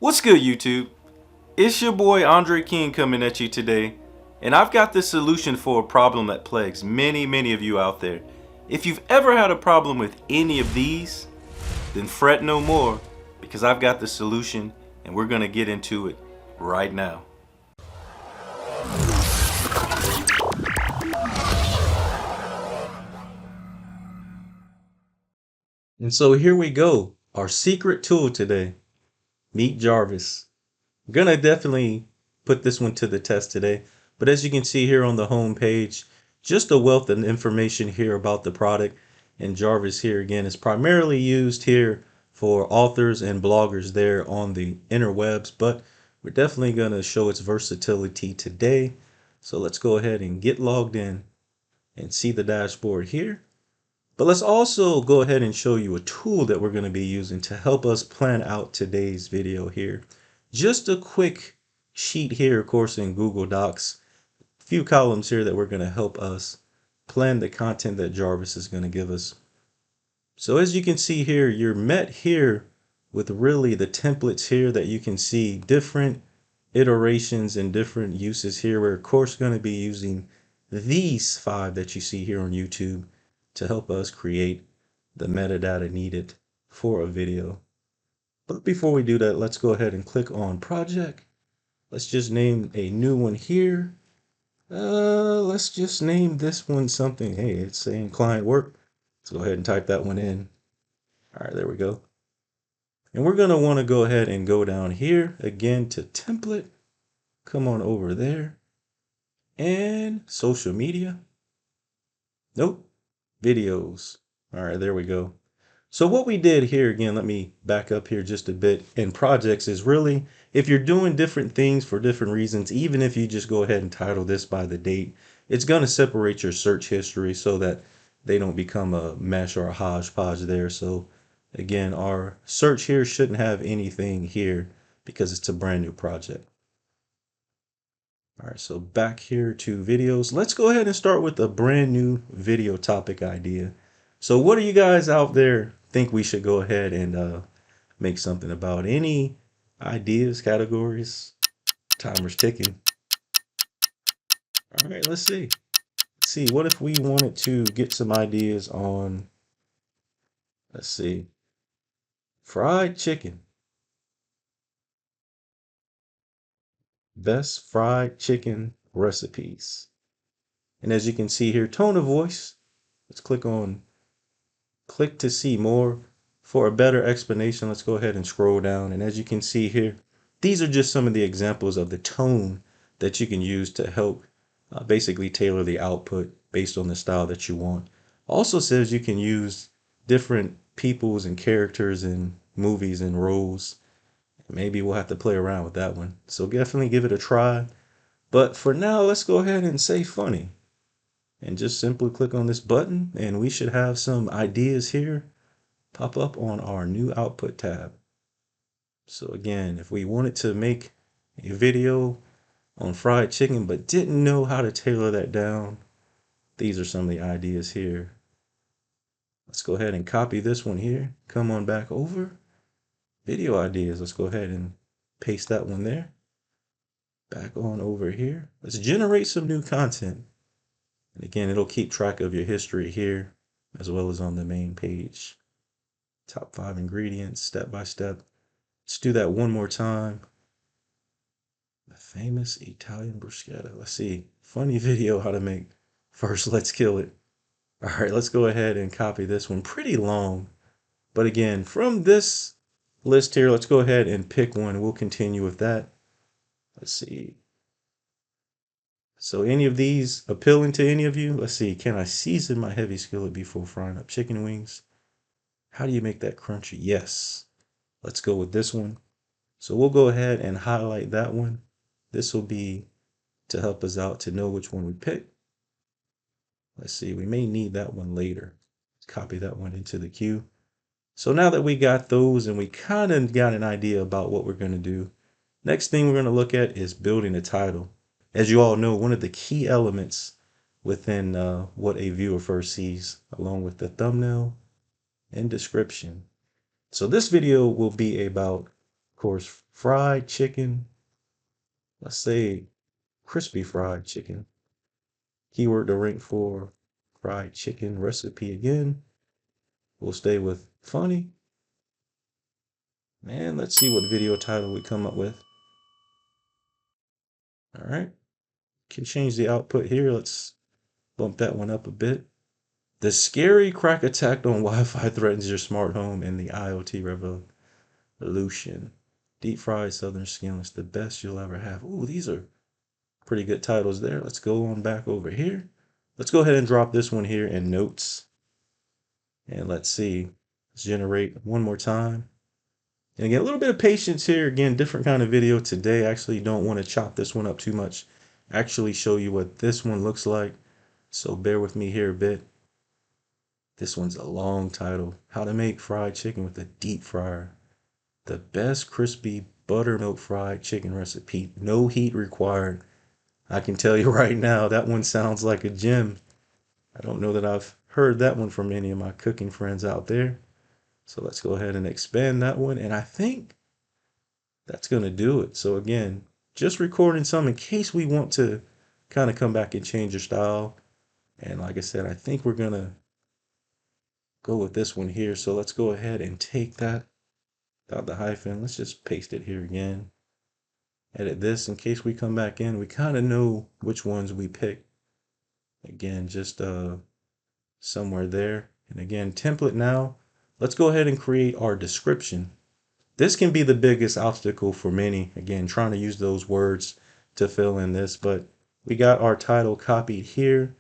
What's good, YouTube? It's your boy Andre King coming at you today, and I've got the solution for a problem that plagues many of you out there. If you've ever had a problem with any of these, then fret no more, because I've got the solution and we're gonna get into it right now. And so here we go, our secret tool today. Meet Jarvis. I'm gonna definitely put this one to the test today, but as you can see here on the home page, just a wealth of information here about the product. And Jarvis here again is primarily used here for authors and bloggers there on the interwebs, but we're definitely gonna show its versatility today. So let's go ahead and get logged in and see the dashboard here. But let's also go ahead and show you a tool that we're going to be using to help us plan out today's video here. Just a quick sheet here, of course, in Google Docs. A few columns here that we're going to help us plan the content that Jarvis is going to give us. So as you can see here, you're met here with really the templates here that you can see different iterations and different uses here. We're of course going to be using these 5 that you see here on YouTube to help us create the metadata needed for a video. But before we do that, let's go ahead and click on project. Let's just name a new one here. Let's just name this one something. Hey, it's saying client work. Let's go ahead and type that one in. All right, there we go. And we're going to want to go ahead and go down here again to template. Come on over there and social media. Nope. Videos. All right, there we go. So what we did here, again, let me back up here just a bit, in projects is really, if you're doing different things for different reasons, even if you just go ahead and title this by the date, it's going to separate your search history so that they don't become a mesh or a hodgepodge there. So again, our search here shouldn't have anything here because it's a brand new project. All right, so back here to videos. Let's go ahead and start with a brand new video topic idea. So what do you guys out there think we should go ahead and make something about? Any ideas, categories? Timer's ticking. All right, let's see. Let's see, what if we wanted to get some ideas on, let's see, fried chicken. Best fried chicken recipes. And as you can see here, tone of voice. Let's click to see more. For a better explanation, let's go ahead and scroll down. And as you can see here, these are just some of the examples of the tone that you can use to help basically tailor the output based on the style that you want. Also says you can use different peoples and characters in movies and roles. Maybe we'll have to play around with that one. So definitely give it a try. But for now, let's go ahead and say funny. And just simply click on this button and we should have some ideas here pop up on our new output tab. So again, if we wanted to make a video on fried chicken but didn't know how to tailor that down, these are some of the ideas here. Let's go ahead and copy this one here. Come on back over. Video ideas. Let's go ahead and paste that one there. Back on over here. Let's generate some new content. And again, it'll keep track of your history here as well as on the main page. Top 5 ingredients, step by step. Let's do that one more time. The famous Italian bruschetta. Let's see. Funny video how to make. First, let's kill it. All right, let's go ahead and copy this one. Pretty long. But again, from this list here, let's go ahead and pick one. We'll continue with that. Let's see. So any of these appealing to any of you? Let's see. Can I season my heavy skillet before frying up chicken wings? How do you make that crunchy? Yes. Let's go with this one. So we'll go ahead and highlight that one. This will be to help us out to know which one we pick. Let's see, we may need that one later. Let's copy that one into the queue. So now that we got those and we kind of got an idea about what we're going to do, next thing we're going to look at is building a title. As you all know, one of the key elements within what a viewer first sees, along with the thumbnail and description. So this video will be about course, fried chicken. Let's say crispy fried chicken. Keyword to rank for fried chicken recipe again. We'll stay with funny. And let's see what video title we come up with. All right. Can change the output here. Let's bump that one up a bit. The scary crack attack on Wi-Fi threatens your smart home in the IoT revolution. Deep fried southern skinless, the best you'll ever have. Ooh, these are pretty good titles there. Let's go on back over here. Let's go ahead and drop this one here in notes. And let's see. Let's generate one more time. And again, a little bit of patience here. Again, different kind of video today. I actually don't want to chop this one up too much. Actually show you what this one looks like. So bear with me here a bit. This one's a long title. How to make fried chicken with a deep fryer. The best crispy buttermilk fried chicken recipe. No heat required. I can tell you right now, that one sounds like a gem. I don't know that I've heard that one from any of my cooking friends out there. So let's go ahead and expand that one. And I think that's going to do it. So again, just recording some in case we want to kind of come back and change your style. And like I said, I think we're going to go with this one here. So let's go ahead and take that without the hyphen. Let's just paste it here again. Edit this in case we come back in. We kind of know which ones we pick. Again, just somewhere there. And again, template now. Let's go ahead and create our description. This can be the biggest obstacle for many. Again, trying to use those words to fill in this, but we got our title copied here.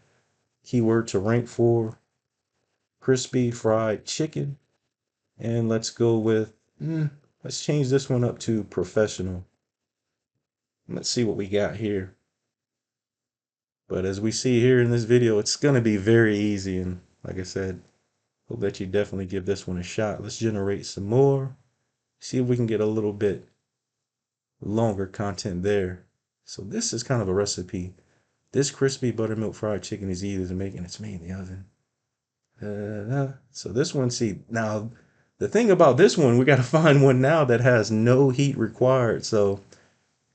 Keyword to rank for crispy fried chicken. And let's go with, let's change this one up to professional. Let's see what we got here. But as we see here in this video, it's going to be very easy. And like I said, hope that you definitely give this one a shot. Let's generate some more. See if we can get a little bit longer content there. So this is kind of a recipe. This crispy buttermilk fried chicken is easy to make and it's made in the oven. So this one, see, now the thing about this one, we got to find one now that has no heat required. So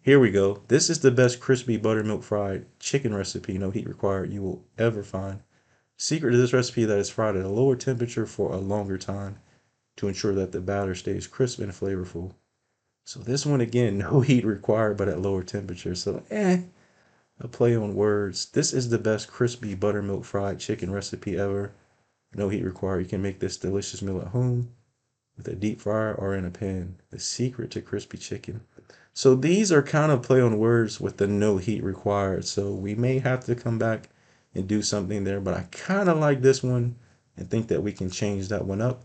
here we go. This is the best crispy buttermilk fried chicken recipe, no heat required, you will ever find. Secret to this recipe that is fried at a lower temperature for a longer time to ensure that the batter stays crisp and flavorful. So this one, again, no heat required, but at lower temperature. So, a play on words. This is the best crispy buttermilk fried chicken recipe ever. No heat required. You can make this delicious meal at home with a deep fryer or in a pan. The secret to crispy chicken. So these are kind of play on words with the no heat required. So we may have to come back and do something there, but I kind of like this one and think that we can change that one up.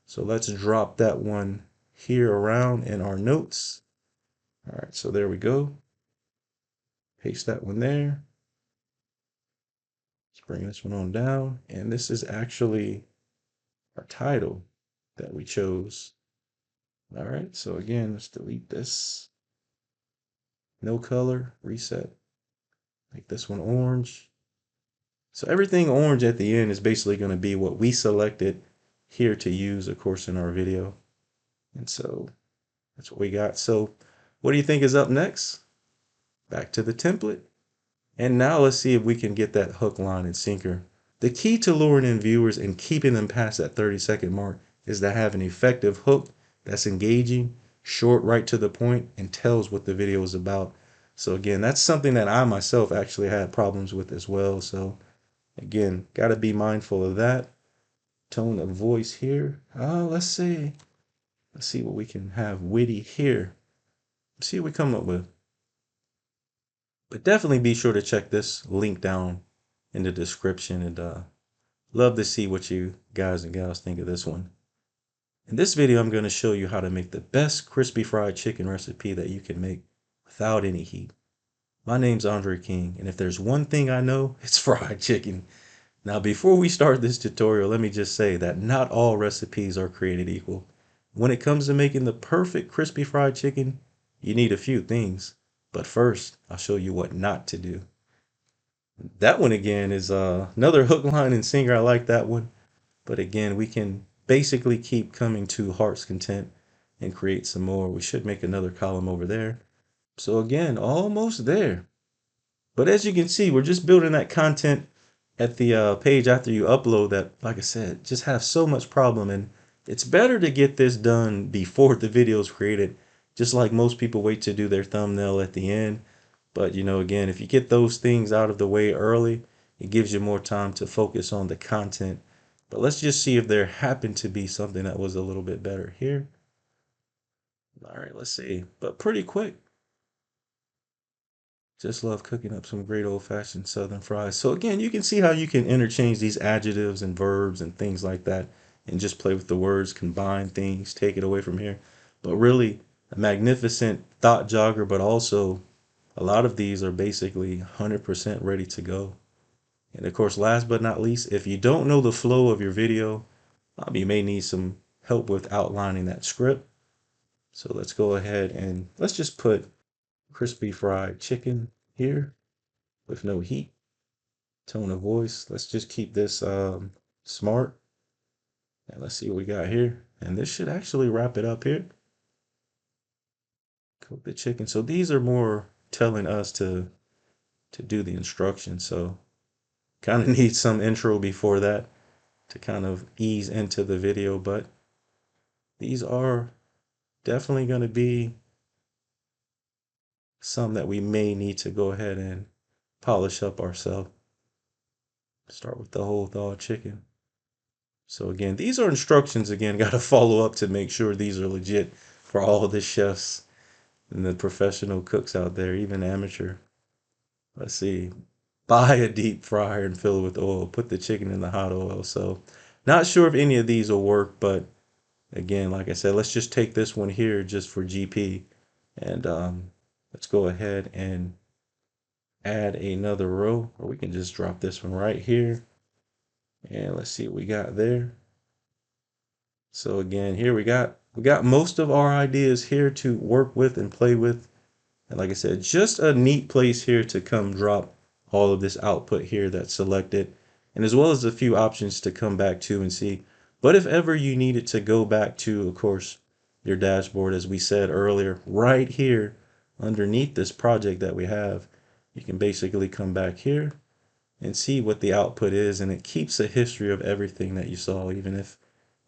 So let's drop that one here around in our notes. All right, so there we go. Paste that one there. Let's bring this one on down. And this is actually our title that we chose. All right, so again, let's delete this. No color, reset. Make this one orange. So everything orange at the end is basically going to be what we selected here to use, of course, in our video. And so that's what we got. So what do you think is up next? Back to the template. And now let's see if we can get that hook, line, and sinker. The key to luring in viewers and keeping them past that 30-second mark is to have an effective hook that's engaging, short, right to the point, and tells what the video is about. So again, that's something that I myself actually had problems with as well. So again, got to be mindful of that. Tone of voice here. Let's see what we can have witty here. Let's see what we come up with. But definitely be sure to check this link down in the description, and love to see what you guys and gals think of this one. In this video, I'm going to show you how to make the best crispy fried chicken recipe that you can make without any heat. My name's Andre King, and if there's one thing I know, it's fried chicken. Now, before we start this tutorial, let me just say that not all recipes are created equal. When it comes to making the perfect crispy fried chicken, you need a few things. But first, I'll show you what not to do. That one again is another hook, line, and sinker. I like that one. But again, we can basically keep coming to heart's content and create some more. We should make another column over there. So again, almost there. But as you can see, we're just building that content at the page after you upload that, like I said, just have so much problem. And it's better to get this done before the video is created, just like most people wait to do their thumbnail at the end. But again, if you get those things out of the way early, it gives you more time to focus on the content. But let's just see if there happened to be something that was a little bit better here. All right, let's see. But pretty quick. Just love cooking up some great old-fashioned southern fries. So again, you can see how you can interchange these adjectives and verbs and things like that and just play with the words, combine things, take it away from here. But really a magnificent thought jogger, but also a lot of these are basically 100% ready to go. And of course, last but not least, if you don't know the flow of your video, you may need some help with outlining that script. So let's go ahead and let's just put crispy fried chicken here with no heat. Tone of voice. Let's just keep this smart. And let's see what we got here. And this should actually wrap it up here. Cook the chicken. So these are more telling us to do the instructions. So kind of need some intro before that to kind of ease into the video. But these are definitely going to be some that we may need to go ahead and polish up ourselves. Start with the whole thawed chicken. So again, these are instructions. Again, got to follow up to make sure these are legit for all the chefs and the professional cooks out there, even amateur. Let's see. Buy a deep fryer and fill it with oil. Put the chicken in the hot oil. So not sure if any of these will work, but again, like I said, let's just take this one here just for GP. And let's go ahead and add another row, or we can just drop this one right here. And let's see what we got there. So again, here we got most of our ideas here to work with and play with. And like I said, just a neat place here to come drop all of this output here that's selected, and as well as a few options to come back to and see. But if ever you needed to go back to, of course, your dashboard, as we said earlier, right here underneath this project that we have, you can basically come back here and see what the output is, and it keeps a history of everything that you saw, even if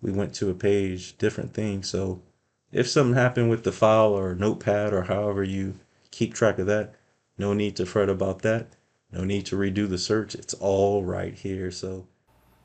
we went to a page, different things. So if something happened with the file or notepad or however you keep track of that, no need to fret about that. No need to redo the search. It's all right here. So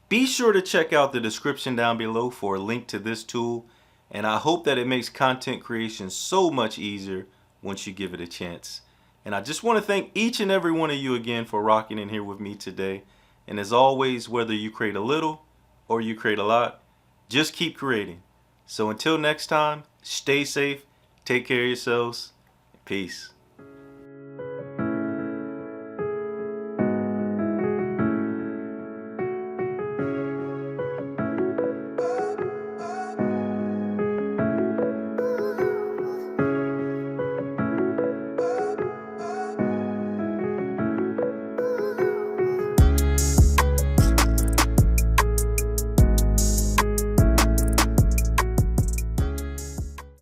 be sure to check out the description down below for a link to this tool. And I hope that it makes content creation so much easier once you give it a chance. And I just want to thank each and every one of you again for rocking in here with me today. And as always, whether you create a little or you create a lot, just keep creating. So until next time, stay safe, take care of yourselves, peace.